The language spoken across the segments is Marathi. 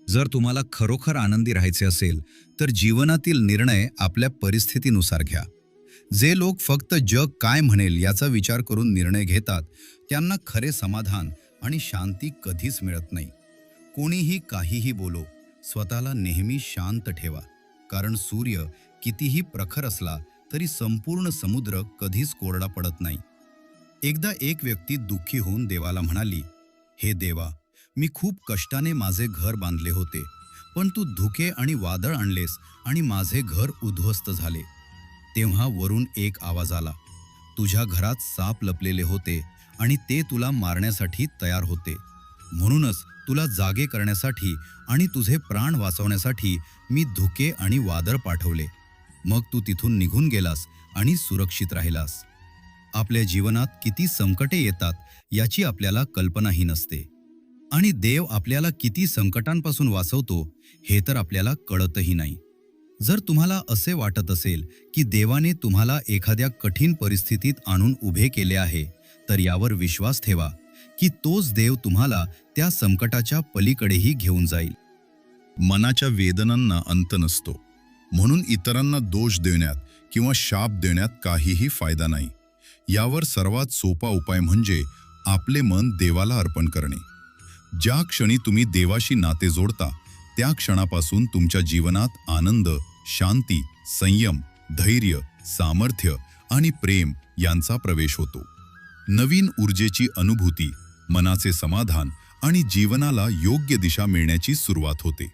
जर तुम्हाला खरोखर आनंदी राहायचे असेल तर जीवनातील निर्णय आपल्या परिस्थितीनुसार घ्या. जे लोक फक्त जग काय म्हणेल याचा विचार करून निर्णय घेतात त्यांना खरे समाधान आणि शांती कधीच मिळत नाही. कोणीही काहीही बोलो, स्वतःला नेहमी शांत ठेवा, कारण सूर्य कितीही प्रखर असला तरी संपूर्ण समुद्र कधीच कोरडा पडत नाही. एकदा एक व्यक्ती दुःखी होऊन देवाला म्हणाली, हे देवा, मी खूप कष्टाने माझे घर बांधले होते, पण तू धुके आणि वादळ आणलेस आणि माझे घर उद्ध्वस्त झाले. तेव्हा वरून एक आवाज आला, तुझ्या घरात साप लपलेले होते आणि ते तुला मारण्यासाठी तयार होते. म्हणूनच तुला जागे करण्यासाठी आणि तुझे प्राण वाचवण्यासाठी मी धुके आणि वादळ पाठवले. मग तू तिथून निघून गेलास आणि सुरक्षित राहिलास. आपल्या जीवनात किती संकटे येतात याची आपल्याला कल्पनाही नसते, आणि देव आपल्याला किती संकटांपासून वाचवतो हे तर आपल्याला कळतही नाही. जर तुम्हाला असे वाटत असेल की देवाने तुम्हाला एखाद्या कठीण परिस्थितीत आणून उभे केले आहे, तर यावर विश्वास ठेवा की तोच देव तुम्हाला त्या संकटाच्या पलीकडेही घेऊन जाईल. मनाच्या वेदनांना अंत नसतो, म्हणून इतरांना दोष देण्यात किंवा शाप देण्यात काहीही फायदा नाही. यावर सर्वात सोपा उपाय म्हणजे आपले मन देवाला अर्पण करणे. ज्या क्षणी तुम्ही देवाशी नाते जोडता त्या क्षणापासून तुमच्या जीवनात आनंद, शांती, संयम, धैर्य, सामर्थ्य आणि प्रेम यांचा प्रवेश होतो. नवीन ऊर्जेची अनुभूती, मनाचे समाधान आणि जीवनाला योग्य दिशा मिळण्याची सुरुवात होते.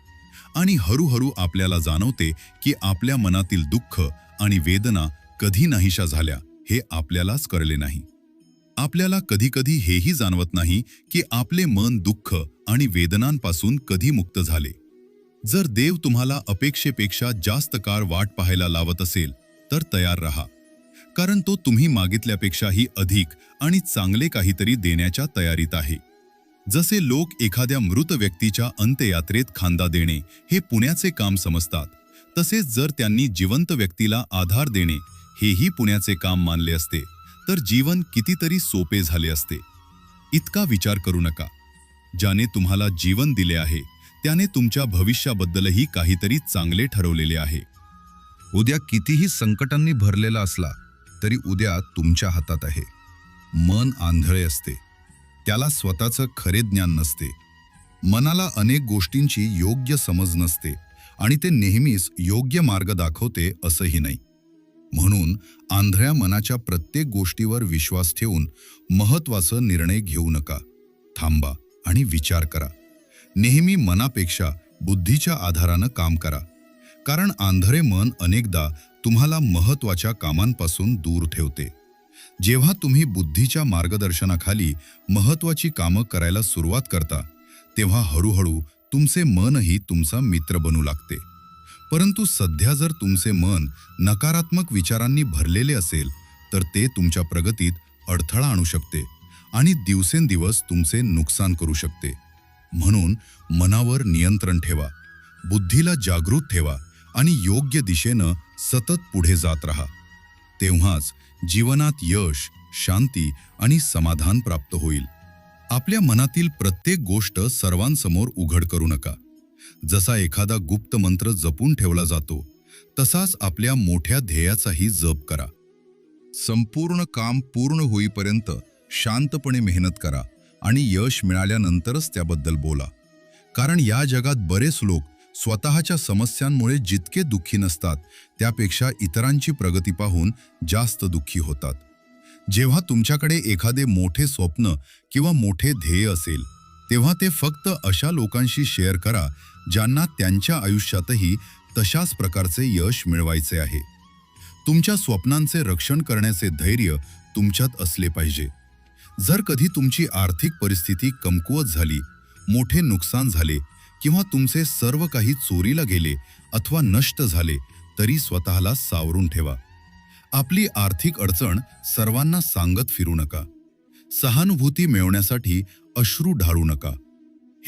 आणि हळूहळू आपल्याला जाणवते की आपल्या मनातील दुःख आणि वेदना कधी नाहीशा झाल्या हे आपल्यालाच कळले नाही. आपल्याला कधीकधी हेही जाणवत नाही की आपले मन दुःख आणि वेदनांपासून कधी मुक्त झाले. जर देव तुम्हाला अपेक्षेपेक्षा जास्त काळ वाट पाहायला लावत असेल तर तयार रहा, कारण तो तुम्ही मागितल्यापेक्षाही अधिक आणि चांगले काहीतरी देण्याच्या तयारीत आहे. जसे लोक एखाद्या मृत व्यक्तीच्या अंत्ययात्रेत खांदा देणे हे पुण्याचे काम समजतात, तसेच जर त्यांनी जिवंत व्यक्तीला आधार देणे हेही पुण्याचे काम मानले असते तर जीवन कितीतरी सोपे झाले असते. इतका विचार करू नका. ज्याने तुम्हाला जीवन दिले आहे त्याने तुमच्या भविष्याबद्दलही काहीतरी चांगले ठरवलेले आहे. उद्या कितीही संकटांनी भरलेला असला तरी उद्या तुमच्या हातात आहे. मन आंधळे असते, त्याला स्वतःचं खरे ज्ञान नसते. मनाला अनेक गोष्टींची योग्य समज नसते आणि ते नेहमीच योग्य मार्ग दाखवते असंही नाही. म्हणून आंधळ्या मनाच्या प्रत्येक गोष्टीवर विश्वास ठेवून महत्त्वाचा निर्णय घेऊ नका. थांबा आणि विचार करा. नेहमी मनापेक्षा बुद्धीच्या आधारानं काम करा, कारण आंधळे मन अनेकदा तुम्हाला महत्त्वाच्या कामांपासून दूर ठेवते. जेव्हा तुम्ही बुद्धीच्या मार्गदर्शनाखाली महत्त्वाची कामं करायला सुरुवात करता तेव्हा हळूहळू तुमचे मनही तुमचा मित्र बनू लागते. परंतु सध्या जर तुमचे मन नकारात्मक विचारांनी भरलेले असेल तर ते तुमच्या प्रगतीत अडथळा आणू शकते आणि दिवसेंदिवस तुमचे नुकसान करू शकते. म्हणून मनावर नियंत्रण ठेवा, बुद्धीला जागृत ठेवा आणि योग्य दिशेनं सतत पुढे जात राहा. तेव्हाच जीवनात यश, शांती आणि समाधान प्राप्त होईल. आपल्या मनातील प्रत्येक गोष्ट सर्वांसमोर उघड करू नका. जसा एखादा गुप्त मंत्र जपून ठेवला जातो तसाच आपल्या मोठ्या ध्येयाचाही जप करा. संपूर्ण काम पूर्ण होईपर्यंत शांतपणे मेहनत करा आणि यश मिळाल्यानंतरच त्याबद्दल बोला. कारण या जगात बरेच लोक स्वतःच्या समस्यांमुळे जितके दुःखी नसतात त्यापेक्षा इतरांची प्रगती पाहून जास्त दुःखी होतात. जेव्हा तुमच्याकडे एखादे मोठे स्वप्न किंवा मोठे ध्येय असेल तेव्हा ते फक्त अशा लोकांशी शेअर करा ज्यांना त्यांच्या आयुष्यातही तशाच प्रकारचे यश मिळवायचे आहे. तुमच्या स्वप्नांचे रक्षण करण्याचे धैर्य तुमच्यात असले पाहिजे. जर कधी तुमची आर्थिक परिस्थिती कमकुवत झाली, मोठे नुकसान झाले किंवा तुमचे सर्व काही चोरीला गेले अथवा नष्ट झाले तरी स्वतःला सावरून ठेवा. आपली आर्थिक अडचण सर्वांना सांगत फिरू नका. सहानुभूती मिळवण्यासाठी अश्रू ढाळू नका.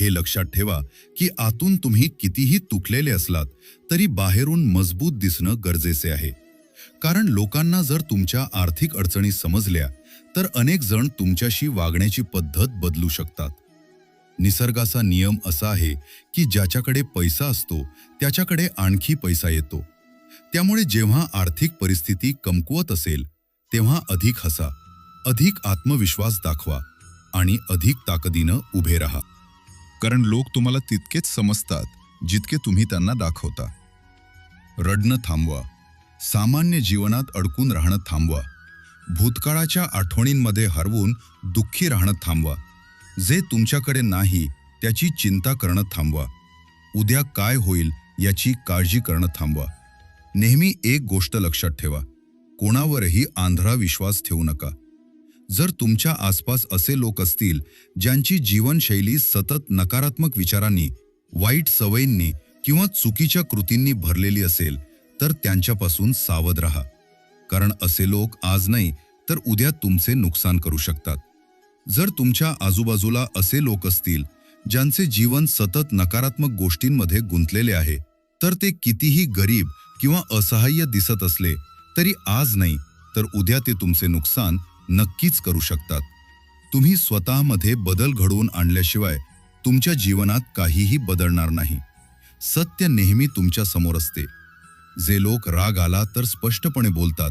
हे लक्षात ठेवा की आतून तुम्ही कितीही तुटलेले असलात तरी बाहेरून मजबूत दिसणं गरजेचे आहे. कारण लोकांना जर तुमच्या आर्थिक अडचणी समजल्या तर अनेक जण तुमच्याशी वागण्याची पद्धत बदलू शकतात. निसर्गाचा नियम असा आहे की ज्याच्याकडे पैसा असतो त्याच्याकडे आणखी पैसा येतो. त्यामुळे जेव्हा आर्थिक परिस्थिती कमकुवत असेल तेव्हा अधिक हसा, अधिक आत्मविश्वास दाखवा आणि अधिक ताकदीनं उभे राहा. कारण लोक तुम्हाला तितकेच समजतात जितके तुम्ही त्यांना दाखवता. रडणं थांबवा. सामान्य जीवनात अडकून राहणं थांबवा. भूतकाळाच्या आठवणींमध्ये हरवून दुःखी राहणं थांबवा. जे तुमच्याकडे नाही त्याची चिंता करणं थांबवा. उद्या काय होईल याची काळजी करणं थांबवा. नेहमी एक गोष्ट लक्षात ठेवा, कोणावरही आंधळा विश्वास ठेवू नका. जर तुमच्या आसपास असे लोक असतील ज्यांची जीवनशैली सतत नकारात्मक विचारांनी, वाईट सवयींनी किंवा चुकीच्या कृतींनी भरलेली असेल तर त्यांच्यापासून सावध राहा. कारण असे लोक आज नाही तर उद्या तुमचे नुकसान करू शकतात. जर तुमच्या आजूबाजूला असे लोक असतील ज्यांचे जीवन सतत नकारात्मक गोष्टींमध्ये गुंतलेले आहे, तर ते कितीही गरीब किंवा असहाय्य दिसत असले तरी आज नाही तर उद्या ते तुमचे नुकसान नक्कीच करू शकतात. तुम्ही स्वतःमध्ये बदल घडवून आणल्याशिवाय तुमच्या जीवनात काहीही बदलणार नाही. सत्य नेहमी तुमच्या समोर असते. जे लोक राग आला तर स्पष्टपणे बोलतात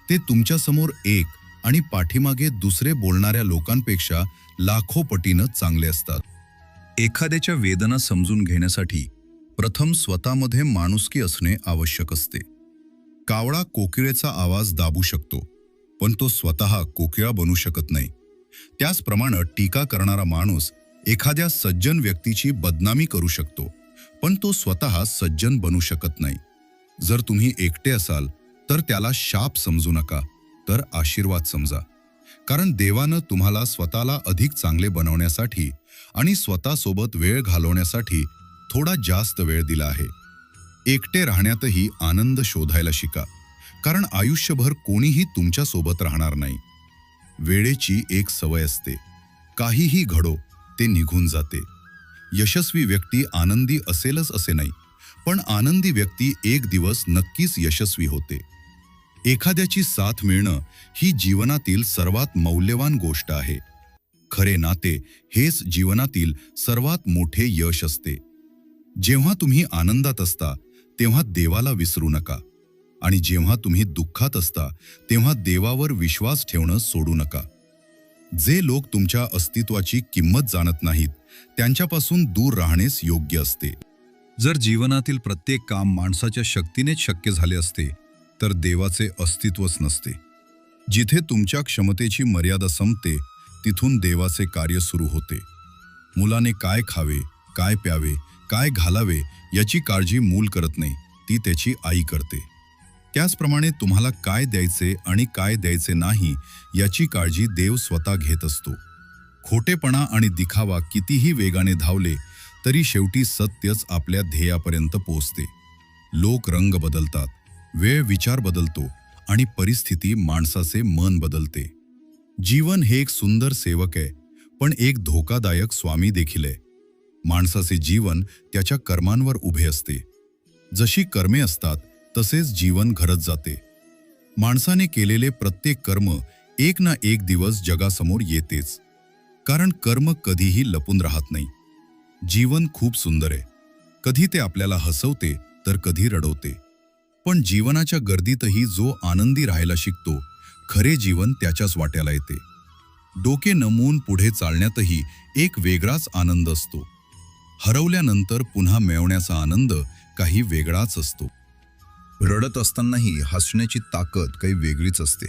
ते तुमच्यासमोर एक आणि पाठीमागे दुसरे बोलणाऱ्या लोकांपेक्षा लाखो पटीनं चांगले असतात. एखाद्याच्या वेदना समजून घेण्यासाठी प्रथम स्वतःमध्ये माणुसकी असणे आवश्यक असते. कावळा कोकिळेचा आवाज दाबू शकतो, पण तो स्वतः कोकिळा बनू शकत नाही. त्याचप्रमाणे टीका करणारा माणूस एखाद्या सज्जन व्यक्तीची बदनामी करू शकतो, पण तो स्वतः सज्जन बनू शकत नाही. जर तुम्ही एकटे असाल तर त्याला शाप समजू नका, तर आशीर्वाद समजा. कारण देवानं तुम्हाला स्वतःला अधिक चांगले बनवण्यासाठी आणि स्वतःसोबत वेळ घालवण्यासाठी थोडा जास्त वेळ दिला आहे. एकटे राहण्यातही आनंद शोधायला शिका, कारण आयुष्यभर कोणीही तुमच्यासोबत राहणार नाही. वेळेची एक सवय असते, काहीही घडो ते निघून जाते. यशस्वी व्यक्ती आनंदी असेलच असे नाही, पण आनंदी व्यक्ती एक दिवस नक्कीच यशस्वी होते. एखाद्याची साथ मिळणं ही जीवनातील सर्वात मौल्यवान गोष्ट आहे. खरे नाते हेच जीवनातील सर्वात मोठे यश असते. जेव्हा तुम्ही आनंदात असता तेव्हा देवाला विसरू नका, आणि जेव्हा तुम्ही दुःखात असता तेव्हा देवावर विश्वास ठेवणं सोडू नका. जे लोक तुमच्या अस्तित्वाची किंमत जाणत नाहीत त्यांच्यापासून दूर राहणेच योग्य असते. जर जीवनातील प्रत्येक काम माणसाच्या शक्तीनेच शक्य झाले असते तर देवाचे अस्तित्वच नसते. जिथे तुमच्या क्षमतेची मर्यादा संपते तिथून देवाचे कार्य सुरू होते. मुलाने काय खावे, काय प्यावे, काय घालावे याची काळजी मूल करत नाही, ती त्याची आई करते. त्याचप्रमाणे तुम्हाला काय द्यायचे आणि काय द्यायचे नाही याची काळजी देव स्वतः घेत असतो. खोटेपणा आणि दिखावा कितीही वेगाने धावले तरी शेवटी सत्यच आपल्या ध्येयापर्यंत पोहोचते. लोक रंग बदलतात, वेळ विचार बदलतो आणि परिस्थिती माणसाचे मन बदलते. जीवन हे एक सुंदर सेवक आहे, पण एक धोकादायक स्वामी देखील आहे. माणसाचे जीवन त्याच्या कर्मांवर उभे असते. जशी कर्मे असतात तसेच जीवन घडत जाते. माणसाने केलेले प्रत्येक कर्म एक ना एक दिवस जगासमोर येतेच, कारण कर्म कधीही लपून राहत नाही. जीवन खूप सुंदर आहे. कधी ते आपल्याला हसवते तर कधी रडवते. पण जीवनाच्या गर्दीतही जो आनंदी राहायला शिकतो, खरे जीवन त्याच्याच वाट्याला येते. डोके नमवून पुढे चालण्यातही एक वेगळाच आनंद असतो. हरवल्यानंतर पुन्हा मिळवण्याचा आनंद काही वेगळाच असतो. रडत असतानाही हसण्याची ताकद काही वेगळीच असते.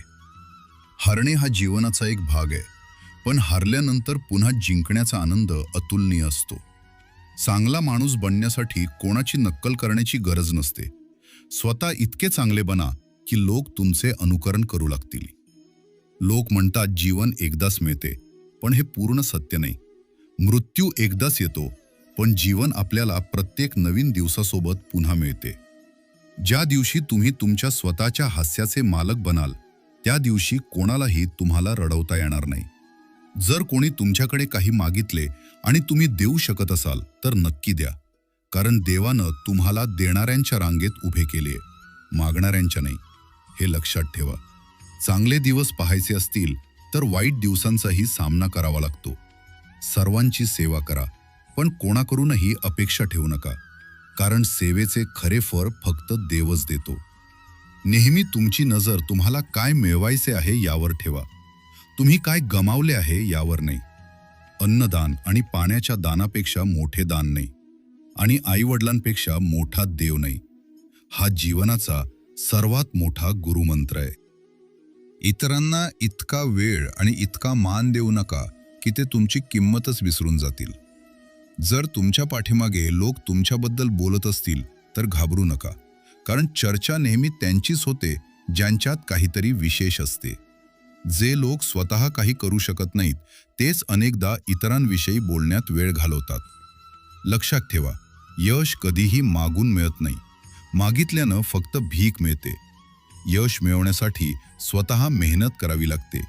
हरणे हा जीवनाचा एक भाग आहे, पण हरल्यानंतर पुन्हा जिंकण्याचा आनंद अतुलनीय असतो. चांगला माणूस बनण्यासाठी कोणाची नक्कल करण्याची गरज नसते. स्वतः इतके चांगले बना की लोक तुमचे अनुकरण करू लागतील. लोक म्हणतात जीवन एकदाच मिळते, पण हे पूर्ण सत्य नाही. मृत्यू एकदाच येतो, पण जीवन आपल्याला प्रत्येक नवीन दिवसासोबत पुन्हा मिळते. ज्या दिवशी तुम्ही तुमच्या स्वतःच्या हास्याचे मालक बनाल त्या दिवशी कोणालाही तुम्हाला रडवता येणार नाही. जर कोणी तुमच्याकडे काही मागितले आणि तुम्ही देऊ शकत असाल तर नक्की द्या, कारण देवानं तुम्हाला देणाऱ्यांच्या रांगेत उभे केले, मागणाऱ्यांच्या नाही. हे लक्षात ठेवा. चांगले दिवस पाहायचे असतील तर वाईट दिवसांचाही सामना करावा लागतो. सर्वांची सेवा करा, पण कोणाकडूनही अपेक्षा ठेवू नका, कारण सेवेचे खरे फळ फक्त देवच देतो. नेहमी तुमची नजर तुम्हाला काय मिळवायचे आहे यावर ठेवा, तुम्ही काय गमावले आहे यावर नाही. अन्नदान आणि पाण्याच्या दानापेक्षा मोठे दान नाही, आणि आईवडिलांपेक्षा मोठा देव नाही. हा जीवनाचा सर्वात मोठा गुरुमंत्र आहे. इतरांना इतका वेळ आणि इतका मान देऊ नका की ते तुमची किंमतच विसरून जातील. जर तुमच्या पाठीमागे लोक तुमच्याबद्दल बोलत असतील तर घाबरू नका, कारण चर्चा नेहमी त्यांचीच होते ज्यांच्यात काहीतरी विशेष असते. जे लोक स्वतः काही करू शकत नाहीत तेच अनेकदा इतरांविषयी बोलण्यात वेळ घालवतात. लक्षात ठेवा, यश कधीही मागून मिळत नाही, मागितल्यानं फक्त भीक मिळते. यश मिळवण्यासाठी स्वतः मेहनत करावी लागते.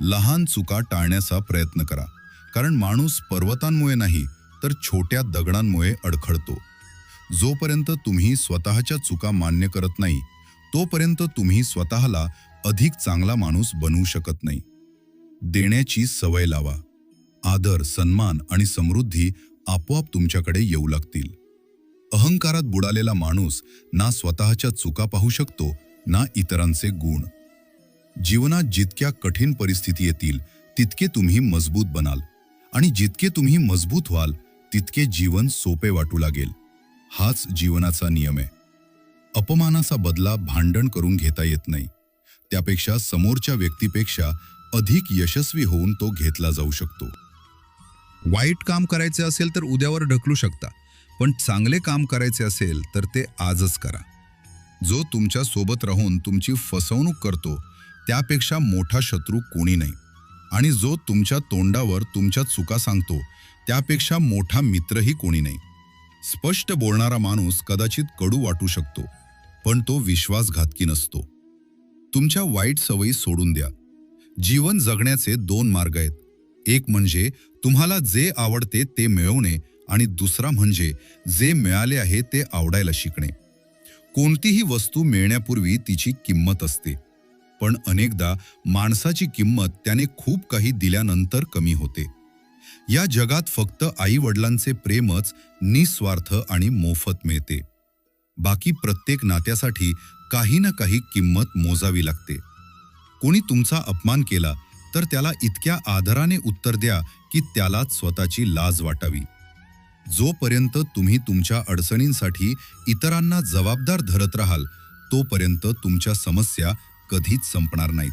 लहान चुका टाळण्याचा प्रयत्न करा, कारण माणूस पर्वतांमुळे नाही तर छोट्या दगडांमुळे अडखळतो. जोपर्यंत तुम्ही स्वतःच्या चुका मान्य करत नाही तोपर्यंत तुम्ही स्वतःला अधिक चांगला माणूस बनवू शकत नाही. देण्याची सवय लावा. आदर, सन्मान आणि समृद्धी आपोआप तुमच्याकडे येऊ लागतील. अहंकारात बुडालेला माणूस ना स्वतःच्या चुका पाहू शकतो ना इतरांचे गुण. जीवनात जितक्या कठीण परिस्थिती येतील तितके तुम्ही मजबूत बनाल, आणि जितके तुम्ही मजबूत व्हाल तितके जीवन सोपे वाटू लागेल. हाच जीवनाचा नियम आहे. अपमानाचा बदला भांडण करून घेता येत नाही, त्यापेक्षा समोरच्या व्यक्तीपेक्षा अधिक यशस्वी होऊन तो घेतला जाऊ शकतो. वाईट काम करायचे असेल तर उद्यावर ढकलू शकता, पण चांगले काम करायचे असेल तर ते आजच करा. जो तुमच्या सोबत राहून तुमची फसवणूक करतो त्यापेक्षा मोठा शत्रू कोणी नाही, आणि जो तुमच्या तोंडावर तुमच्या चुका सांगतो त्यापेक्षा मोठा मित्रही कोणी नाही. स्पष्ट बोलणारा माणूस कदाचित कडू वाटू शकतो, पण तो विश्वासघातकी नसतो. तुमच्या वाईट सवयी सोडून द्या. जीवन जगण्याचे 2 मार्ग आहेत. एक म्हणजे तुम्हाला जे आवडते ते मिळवणे, आणि दुसरा म्हणजे जे मिळाले आहे ते आवडायला शिकणे. कोणतीही वस्तू मिळण्यापूर्वी तिची किंमत असते, पण अनेकदा माणसाची किंमत त्याने खूप काही दिल्यानंतर कमी होते. या जगात फक्त आई-वडिलांचे प्रेमच निस्वार्थ आणि मोफत मिळते. बाकी प्रत्येक नात्यासाठी काही ना काही किंमत मोजावी लागते. कोणी तुमचा अपमान केला तर त्याला इतक्या आदराने उत्तर द्या की त्यालाच स्वतःची लाज वाटावी. जोपर्यंत तुम्ही तुमच्या अडचणींसाठी इतरांना जबाबदार धरत राहाल तोपर्यंत तुमच्या समस्या कधीच संपणार नाहीत.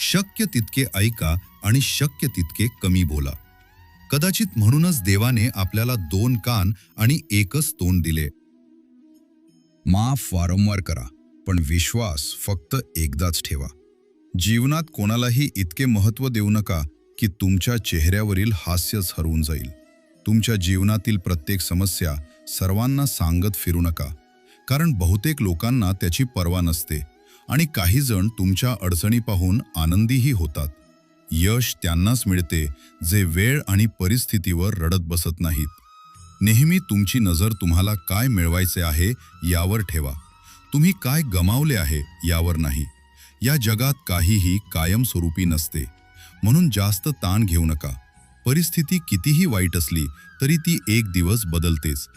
शक्य तितके ऐका आणि शक्य तितके कमी बोला. कदाचित म्हणूनच देवाने आपल्याला 2 कान आणि एकच तोंड दिले. माफ वारंवार करा, पण विश्वास फक्त एकदाच ठेवा. जीवनात कोणालाही इतके महत्त्व देऊ नका की तुमच्या चेहऱ्यावरील हास्यच हरवून जाईल. तुमच्या जीवनातील प्रत्येक समस्या सर्वांना सांगत फिरू नका, कारण बहुतेक लोकांना त्याची पर्वा नसते, आणि काही जण तुमच्या अडचणी पाहून आनंदीही होतात. यश त्यांनाच मिळते जे वेळ आणि परिस्थितीवर रडत बसत नाहीत. नेहमी तुमची नजर तुम्हाला काय मिळवायचे आहे यावर ठेवा, तुम्ही काय गमावले आहे यावर नाही. या जगात काहीही कायमस्वरूपी नसते, म्हणून जास्त ताण घेऊ नका. परिस्थिती कितीही वाईट असली तरी ती एक दिवस बदलतेच.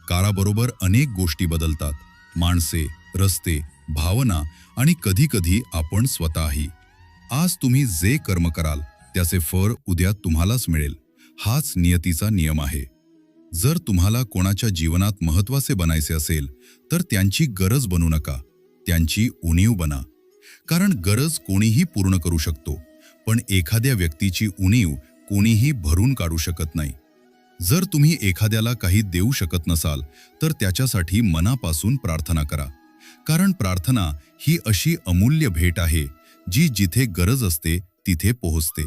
काळाबरोबर अनेक गोष्टी बदलतात, माणसे, रस्ते, भावना आणि कधीकधी आपण स्वतःही. आज तुम्ही जे कर्म कराल त्याचे फळ उद्या तुम्हालाच मिळेल. हाच नियतीचा नियम आहे. जर तुम्हाला कोणाच्या जीवनात महत्त्वाचे बनायचे असेल तर त्यांची गरज बनू नका, त्यांची उणीव बना. कारण गरज कोणीही पूर्ण करू शकतो, पण एखाद्या व्यक्तीची उणीव कोणीही भरून काढू शकत नाही. जर तुम्ही एखाद्याला काही देऊ शकत नसाल तर त्याच्यासाठी मनापासून प्रार्थना करा, कारण प्रार्थना ही अशी अमूल्य भेट आहे जी जिथे गरज असते तिथे पोहोचते.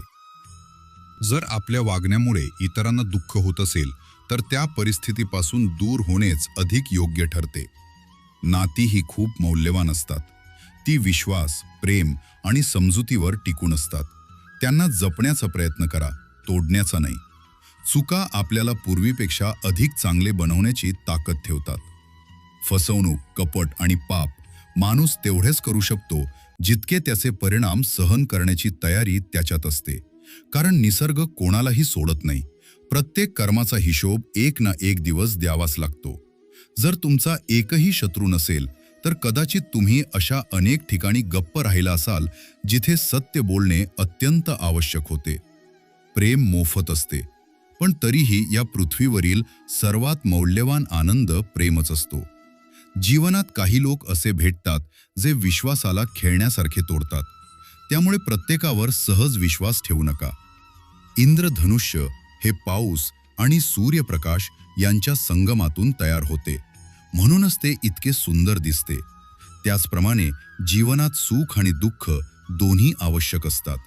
जर आपल्या वागण्यामुळे इतरांना दुःख होत असेल तर त्या परिस्थितीपासून दूर होणेच अधिक योग्य ठरते. नाती ही खूप मौल्यवान असतात. ती विश्वास, प्रेम आणि समजुतीवर टिकून असतात. त्यांना जपण्याचा प्रयत्न करा, तोडण्याचा नाही. चुका आपल्याला पूर्वीपेक्षा अधिक चांगले बनवण्याची ताकद ठेवतात. फसवणूक, कपट आणि पाप माणूस तेवढेच करू शकतो जितके त्याचे परिणाम सहन करण्याची तयारी त्याच्यात असते. कारण निसर्ग कोणालाही सोडत नाही, प्रत्येक कर्माचा हिशोब एक ना एक दिवस द्यावाच लागतो. जर तुमचा एकही शत्रू नसेल तर कदाचित तुम्ही अशा अनेक ठिकाणी गप्प राहिला असाल जिथे सत्य बोलणे अत्यंत आवश्यक होते. प्रेम मोफत असते, पण तरीही या पृथ्वीवरील सर्वात मौल्यवान आनंद प्रेमच असतो. जीवनात काही लोक असे भेटतात जे विश्वासाला खेळण्यासारखे तोडतात. त्यामुळे प्रत्येकावर सहज विश्वास ठेवू नका. इंद्रधनुष्य हे पाऊस आणि सूर्यप्रकाश यांच्या संगमातून तयार होते, म्हणूनच ते इतके सुंदर दिसते. त्याचप्रमाणे जीवनात सुख आणि दुःख दोन्ही आवश्यक असतात.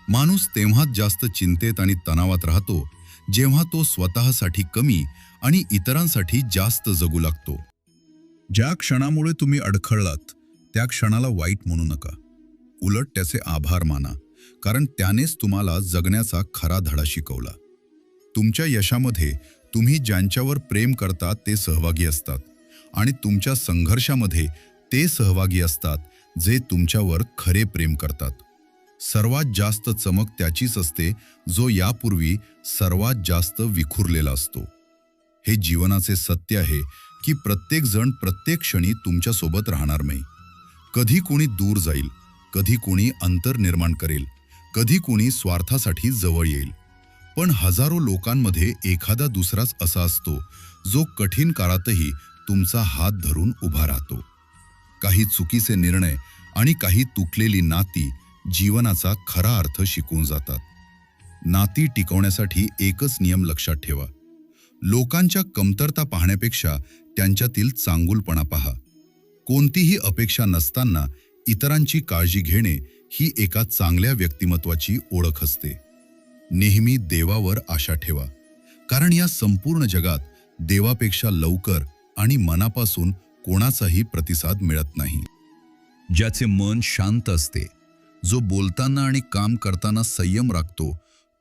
माणूस तेव्हाच जास्त चिंतेत आणि तणावात राहतो जेव्हा तो स्वतःसाठी कमी आणि इतरांसाठी जास्त जगू लागतो. ज्या क्षणामुळे तुम्ही अडखळलात त्या क्षणाला वाईट म्हणू नका. उलट त्याचे आभार माना, कारण त्यानेच तुम्हाला जगण्याचा खरा धडा शिकवला. तुमच्या यशामध्ये तुम्ही ज्यांच्यावर प्रेम करता ते सहभागी असतात आणि तुमच्या संघर्षामध्ये ते सहभागी असतात जे तुमच्यावर खरे प्रेम करतात. सर्वात जास्त चमक त्याचीच असते जो यापूर्वी सर्वात जास्त विखुरलेला असतो. हे जीवनाचे सत्य आहे की प्रत्येक जण प्रत्येक क्षणी तुमच्यासोबत राहणार नाही. कधी कोणी दूर जाईल, कधी कोणी अंतर निर्माण करेल, कधी कोणी स्वार्थासाठी जवळ येईल. पण हजारो लोकांमध्ये एखादा दुसराच असा असतो जो कठीण काळातही तुमचा हात धरून उभा राहतो. काही चुकीचे निर्णय आणि काही तुटलेली नाती जीवनाचा खरा अर्थ शिकवून जातात. नाती टिकवण्यासाठी एकच नियम लक्षात ठेवा. लोकांच्या कमतरता पाहण्यापेक्षा त्यांच्यातील चांगुलपणा पहा. कोणतीही अपेक्षा नसताना इतरांची काळजी घेणे ही एका चांगल्या व्यक्तिमत्वाची ओळख असते. नेहमी देवावर आशा ठेवा, कारण या संपूर्ण जगात देवापेक्षा लवकर आणि मनापासून कोणाचाही प्रतिसाद मिळत नाही. ज्याचे मन शांत असते, जो बोलताना आणि काम करताना संयम राखतो,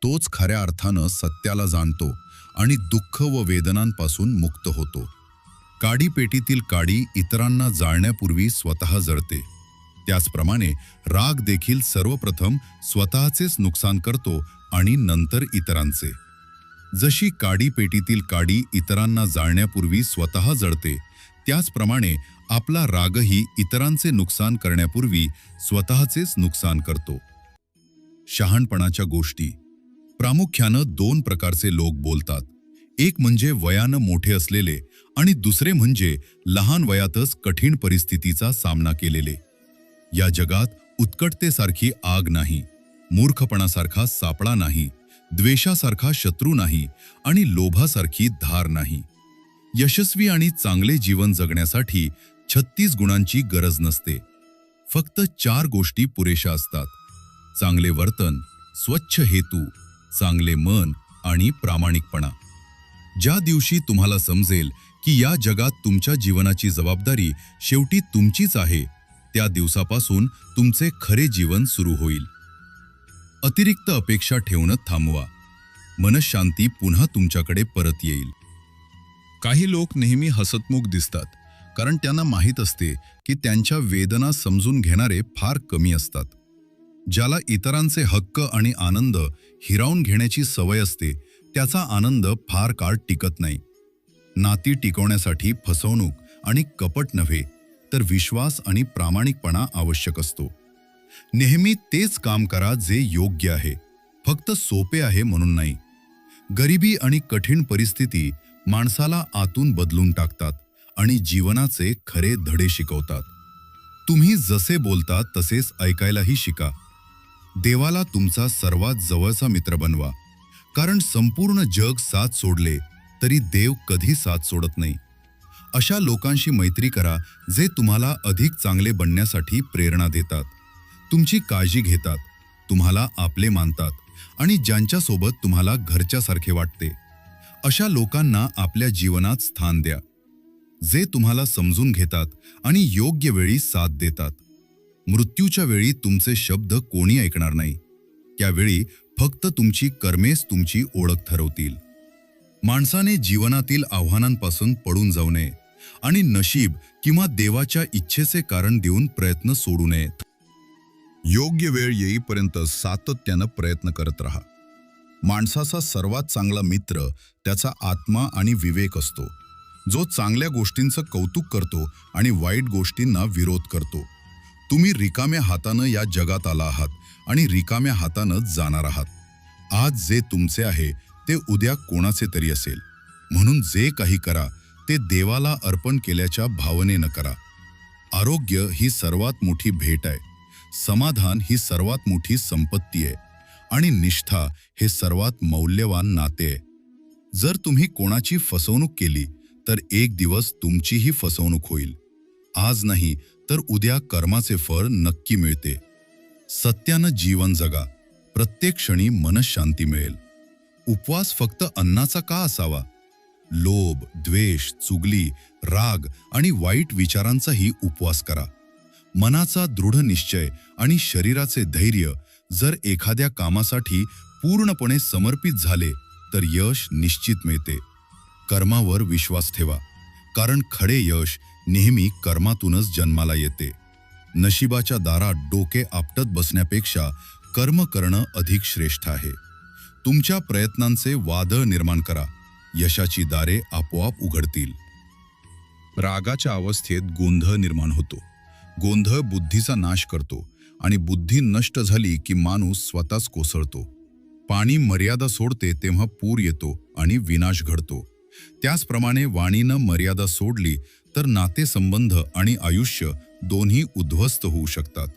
तोच खऱ्या अर्थानं सत्याला जाणतो आणि दुःख व वेदनांपासून मुक्त होतो. काडीपेटीतील काडी इतरांना जाळण्यापूर्वी स्वतः जळते. त्याचप्रमाणे राग देखील सर्वप्रथम स्वतःचेच नुकसान करतो आणि नंतर इतरांचे. जशी काडीपेटीतील काडी इतरांना जाळण्यापूर्वी स्वतः जळते, त्याचप्रमाणे आपला रागही इतरांचे नुकसान करण्यापूर्वी स्वतःचेच नुकसान करतो. शहाणपणाच्या गोष्टी. प्रामुख्यानं 2 प्रकारचे लोक बोलतात. एक म्हणजे वयानं मोठे असलेले आणि दुसरे म्हणजे लहान वयातच कठीण परिस्थितीचा सामना केलेले. या जगात उत्कटतेसारखी आग नाही, मूर्खपणासारखा सापळा नाही, द्वेषासारखा शत्रू नाही आणि लोभासारखी धार नाही. यशस्वी आणि चांगले जीवन जगण्यासाठी 36 गुणांची गरज नसते. फक्त 4 गोष्टी पुरेशा असतात: चांगले वर्तन, स्वच्छ हेतू, चांगले मन आणि प्रामाणिकपणा. ज्या दिवशी तुम्हाला समजेल की या जगात तुमच्या जीवनाची जबाबदारी शेवटी तुमचीच आहे, त्या दिवसापासून तुमचे खरे जीवन सुरू होईल. अतिरिक्त अपेक्षा ठेवणं थांबवा. मनशांती पुन्हा तुमच्याकडे परत येईल. काही लोक नेहमी हसतमुख दिसतात, कारण त्यांना माहीत असते की त्यांच्या वेदना समजून घेणारे फार कमी असतात. ज्याला इतरांचे हक्क आणि आनंद हिरावून घेण्याची सवय असते, त्याचा आनंद फार काळ टिकत नाही. नाती टिकवण्यासाठी फसवणूक आणि कपट नव्हे, तर विश्वास आणि प्रामाणिकपणा आवश्यक असतो. नेहमी तेच काम करा जे योग्य आहे, फक्त सोपे आहे म्हणून नाही. गरिबी आणि कठीण परिस्थिती माणसाला आतून बदलून टाकतात आणि जीवनाचे खरे धडे शिकवतात. तुम्ही जसे बोलता तसेच ऐकायलाही शिका. देवाला तुमचा सर्वात जवळचा मित्र बनवा, कारण संपूर्ण जग साथ सोडले तरी देव कधी साथ सोडत नाही. अशा लोकांशी मैत्री करा जे तुम्हाला अधिक चांगले बनण्यासाठी प्रेरणा देतात, तुमची काळजी घेतात, तुम्हाला आपले मानतात आणि ज्यांच्यासोबत तुम्हाला घरच्यासारखे वाटते. अशा लोकांना आपल्या जीवनात स्थान द्या, जे तुम्हाला समजून घेतात आणि योग्य वेळी साथ देतात. मृत्यूच्या वेळी तुमचे शब्द कोणी ऐकणार नाही. त्यावेळी फक्त तुमची कर्मेच तुमची ओळख ठरवतील. माणसाने जीवनातील आव्हानांपासून पडून जाऊ नये आणि नशीब किंवा देवाच्या इच्छेचे कारण देऊन प्रयत्न सोडू नयेत. योग्य वेळ येईपर्यंत सातत्यानं प्रयत्न करत राहा. माणसाचा सर्वात चांगला मित्र त्याचा आत्मा आणि विवेक असतो, जो चांगल्या गोष्टींचं कौतुक करतो आणि वाईट गोष्टींना विरोध करतो. तुम्ही रिकाम्या हातानं या जगात आला आहात आणि रिकाम्या हातानंच जाणार आहात. आज जे तुमचे आहे ते उद्या कोणाचे तरी असेल. म्हणून जे काही करा ते देवाला अर्पण केल्याच्या भावनेनं करा. आरोग्य ही सर्वात मोठी भेट आहे, समाधान ही सर्वात मोठी संपत्ती आहे आणि निष्ठा हे सर्वात मौल्यवान नाते आहे. जर तुम्ही कोणाची फसवणूक केली तर एक दिवस तुमचीही फसवणूक होईल. आज नाही तर उद्या कर्माचे फळ नक्की मिळते. सत्यानं जीवन जगा, प्रत्येक क्षणी मनःशांती मिळेल. उपवास फक्त अन्नाचा का असावा? लोभ, द्वेष, चुगली, राग आणि वाईट विचारांचाही उपवास करा. मनाचा दृढ निश्चय आणि शरीराचे धैर्य जर एखाद्या कामासाठी पूर्णपणे समर्पित झाले तर यश निश्चित मिळते. कर्मावर विश्वास ठेवा, कारण खरे यश नेहमी कर्मातूनच जन्माला येते. नशिबाच्या दारात डोके आपटत बसण्यापेक्षा कर्म करणं अधिक श्रेष्ठ आहे. तुमच्या प्रयत्नांचे वादळ निर्माण करा, यशाची दारे आपोआप उघडतील. रागाच्या अवस्थेत गोंधळ निर्माण होतो. गोंधळ बुद्धीचा नाश करतो आणि बुद्धी नष्ट झाली की माणूस स्वतःच कोसळतो. पाणी मर्यादा सोडते तेव्हा पूर येतो आणि विनाश घडतो. त्याचप्रमाणे वाणीनं मर्यादा सोडली तर नातेसंबंध आणि आयुष्य दोन्ही उद्ध्वस्त होऊ शकतात.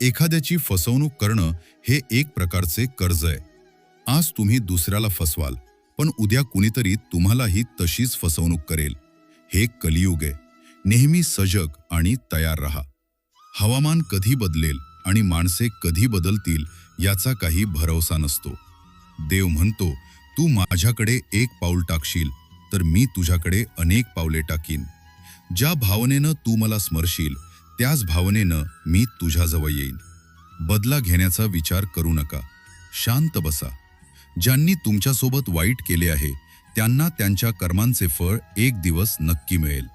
एखाद्याची फसवणूक करणं हे एक प्रकारचे कर्ज आहे. आज तुम्ही दुसऱ्याला फसवाल, पण उद्या कुणीतरी तुम्हालाही तशीच फसवणूक करेल. हे कलियुग आहे. नेहमी सजग आणि तयार रहा. हवामान कधी बदलेल आणि माणसे कधी बदलतील याचा काही भरवसा नसतो. देव म्हणतो, तू माझ्याकडे एक पाऊल टाकशील तर मी तुझ्याकडे अनेक पावले टाकीन. ज्या भावनेनं तू मला स्मरशील त्याच भावनेनं मी तुझ्याजवळ येईन. बदला घेण्याचा विचार करू नका, शांत बसा. ज्यांनी तुमच्यासोबत वाईट केले आहे त्यांना त्यांच्या कर्मांचे फळ एक दिवस नक्की मिळेल.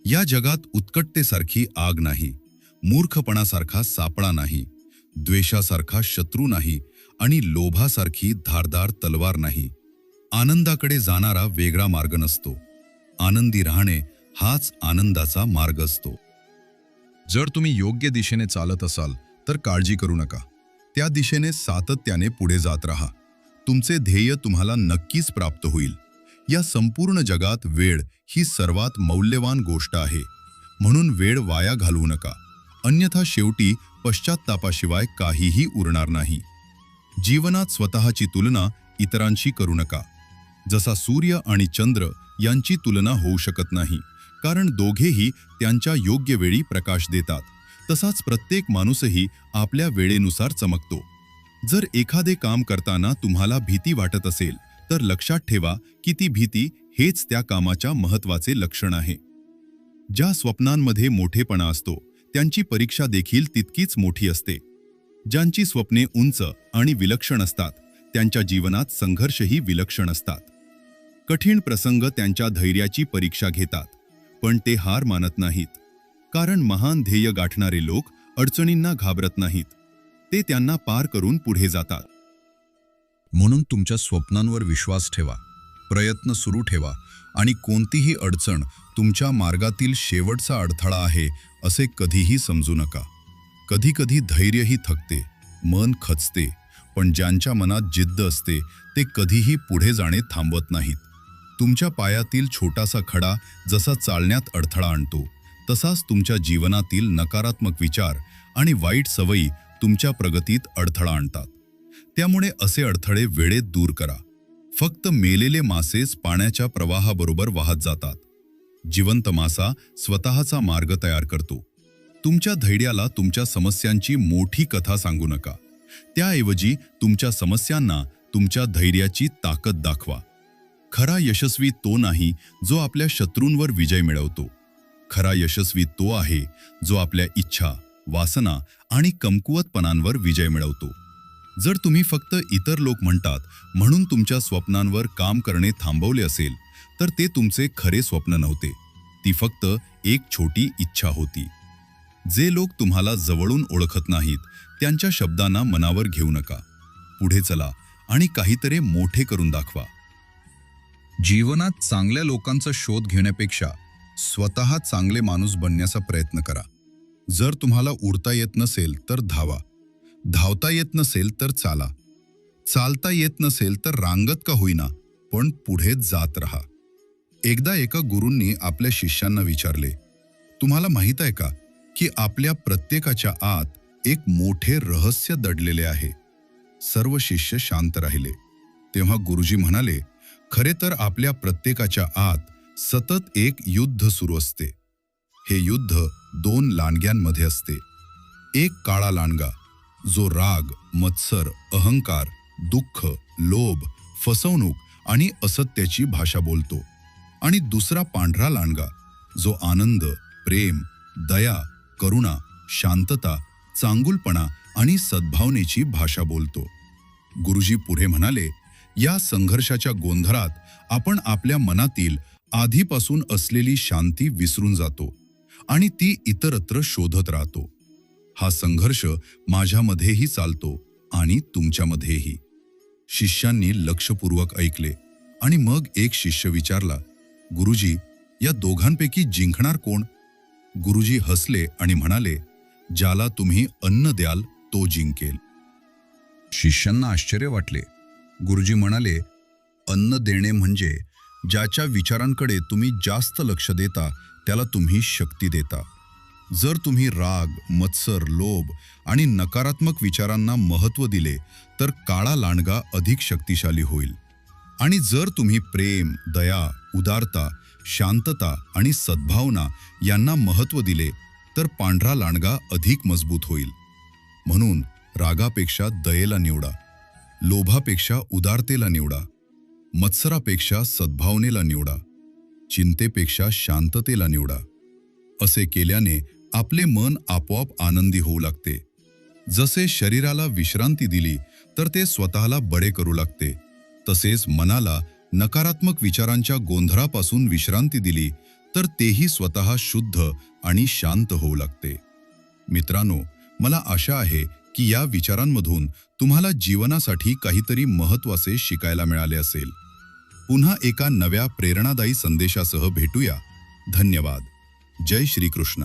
या जगात उत्कटतेसारखी आग नाही, मूर्खपणासारखा सापळा नाही, द्वेषासारखा शत्रू नाही आणि लोभासारखी धारदार तलवार नाही. आनंदाकडे जाणारा वेगळा मार्ग नसतो. आनंदी राहणे हाच आनंदाचा मार्ग असतो. जर तुम्ही योग्य दिशेने चालत असाल तर काळजी करू नका. त्या दिशेने सातत्याने पुढे जात राहा. तुमचे ध्येय तुम्हाला नक्कीच प्राप्त होईल. या संपूर्ण जगात वेळ ही सर्वात मौल्यवान गोष्ट आहे. म्हणून वेळ वाया घालवू नका, अन्यथा शेवटी पश्चात्तापाशिवाय काहीही उरणार नाही. जीवनात स्वतःची तुलना इतरांशी करू नका. जसा सूर्य आणि चंद्र यांची तुलना होऊ शकत नाही, कारण दोघेही त्यांच्या योग्य वेळी प्रकाश देतात. तसाच प्रत्येक माणूसही आपल्या वेळेनुसार चमकतो. जर एखादे काम करताना तुम्हाला भीती वाटत असेल तर लक्षात ठेवा की ती भीती हेच त्या कामाच्या महत्त्वाचे लक्षण आहे. ज्या स्वप्नांमध्ये मोठेपणा असतो त्यांची परीक्षा देखील तितकीच मोठी असते. ज्यांची स्वप्ने उंच आणि विलक्षण असतात त्यांच्या जीवनात संघर्षही विलक्षण असतात. कठीण प्रसंग त्यांच्या धैर्याची परीक्षा घेतात, पण ते हार मानत नाहीत. कारण महान ध्येय गाठणारे लोक अडचणींना घाबरत नाहीत, ते त्यांना पार करून पुढे जातात. म्हणून तुमच्या स्वप्नांवर विश्वास ठेवा, प्रयत्न सुरू ठेवा आणि कोणतीही अडचण तुमच्या मार्गातील शेवटचा अडथळा आहे असे कधीही समजू नका. कधीकधी धैर्यही थकते, मन खचते, पण ज्यांच्या मनात जिद्द असते ते कधीही पुढे जाणे थांबवत नाहीत. तुमच्या पायातील छोटासा खडा जसा चालण्यात अडथळा आणतो, तसाच तुमच्या जीवनातील नकारात्मक विचार आणि वाईट सवयी तुमच्या प्रगतीत अडथळा आणतात. त्यामुळे असे अडथळे वेळेत दूर करा. फक्त मेलेले मासेच पाण्याच्या प्रवाहाबरोबर वाहत जातात. जिवंत मासा स्वतःचा मार्ग तयार करतो. तुमच्या धैर्याला तुमच्या समस्यांची मोठी कथा सांगू नका. त्याऐवजी तुमच्या समस्यांना तुमच्या धैर्याची ताकद दाखवा. खरा यशस्वी तो नाही जो आपल्या शत्रूंवर विजय मिळवतो. खरा यशस्वी तो आहे जो आपल्या इच्छा, वासना आणि कमकुवतपणांवर विजय मिळवतो. जर तुम्ही फक्त इतर लोक म्हणतात म्हणून तुमच्या स्वप्नांवर काम करणे थांबवले असेल तर ते तुमचे खरे स्वप्न नव्हते. ती फक्त एक छोटी इच्छा होती. जे लोक तुम्हाला जवळून ओळखत नाहीत त्यांच्या शब्दांना मनावर घेऊ नका. पुढे चला आणि काहीतरी मोठे करून दाखवा. जीवनात चांगल्या लोकांचा शोध घेण्यापेक्षा स्वतः चांगले माणूस बनण्याचा प्रयत्न करा. जर तुम्हाला उडता येत नसेल तर धावा, धावता येत नसेल तर चाला, चालता येत नसेल तर रांगत का होईना पण पुढे जात रहा. एकदा एका गुरूंनी आपल्या शिष्यांना विचारले, तुम्हाला माहित आहे का की आपल्या प्रत्येकाच्या आत एक मोठे रहस्य दडलेले आहे. सर्व शिष्य शांत राहिले. तेव्हा गुरुजी म्हणाले, खरे तर आपल्या प्रत्येकाच्या आत सतत एक युद्ध सुरू असते. हे युद्ध 2 लांडग्यांमध्ये असते. एक काळा लांडगा जो राग, मत्सर, अहंकार, दुःख, लोभ, फसवणूक आणि असत्याची भाषा बोलतो, आणि दुसरा पांढरा लांडगा जो आनंद, प्रेम, दया, करुणा, शांतता, चांगुलपणा आणि सद्भावनेची भाषा बोलतो. गुरुजी पुढे म्हणाले, या संघर्षाच्या गोंधळात आपण आपल्या मनातील आधीपासून असलेली शांती विसरून जातो आणि ती इतरत्र शोधत राहतो. हा संघर्ष माझ्यामध्येही चालतो आणि तुमच्यामध्येही. शिष्यांनी लक्षपूर्वक ऐकले आणि मग एक शिष्य विचारला, गुरुजी, या दोघांपैकी जिंकणार कोण? गुरुजी हसले आणि म्हणाले, ज्याला तुम्ही अन्न द्याल तो जिंकेल. शिष्यांना आश्चर्य वाटले. गुरुजी म्हणाले, अन्न देणे म्हणजे ज्याच्या विचारांकडे तुम्ही जास्त लक्ष देता त्याला तुम्ही शक्ती देता. जर तुम्ही राग, मत्सर, लोभ आणि नकारात्मक विचारांना महत्त्व दिले तर काळा लांडगा अधिक शक्तिशाली होईल. आणि जर तुम्ही प्रेम, दया, उदारता, शांतता आणि सद्भावना यांना महत्त्व दिले तर पांढरा लांडगा अधिक मजबूत होईल. म्हणून रागापेक्षा दयेला निवडा, लोभापेक्षा उदारतेला निवडा, मत्सरापेक्षा सद्भावनेला निवडा, चिंतेपेक्षा शांततेला निवडा. असे केल्याने आपले मन आपोआप आनंदी होऊ लागते. जसे शरीराला विश्रांती दिली तर ते स्वतःला बळे करू लागते, तसेच मनाला नकारात्मक विचारांच्या गोंधळापासून विश्रांती दिली तर तेही स्वतः शुद्ध आणि शांत होऊ लागते. मित्रांनो, मला आशा आहे की या विचारांमधून तुम्हाला जीवनासाठी काहीतरी महत्त्वाचे शिकायला मिळाले असेल. पुन्हा एका नव्या प्रेरणादायी संदेशासह भेटूया. धन्यवाद. जय श्री कृष्ण.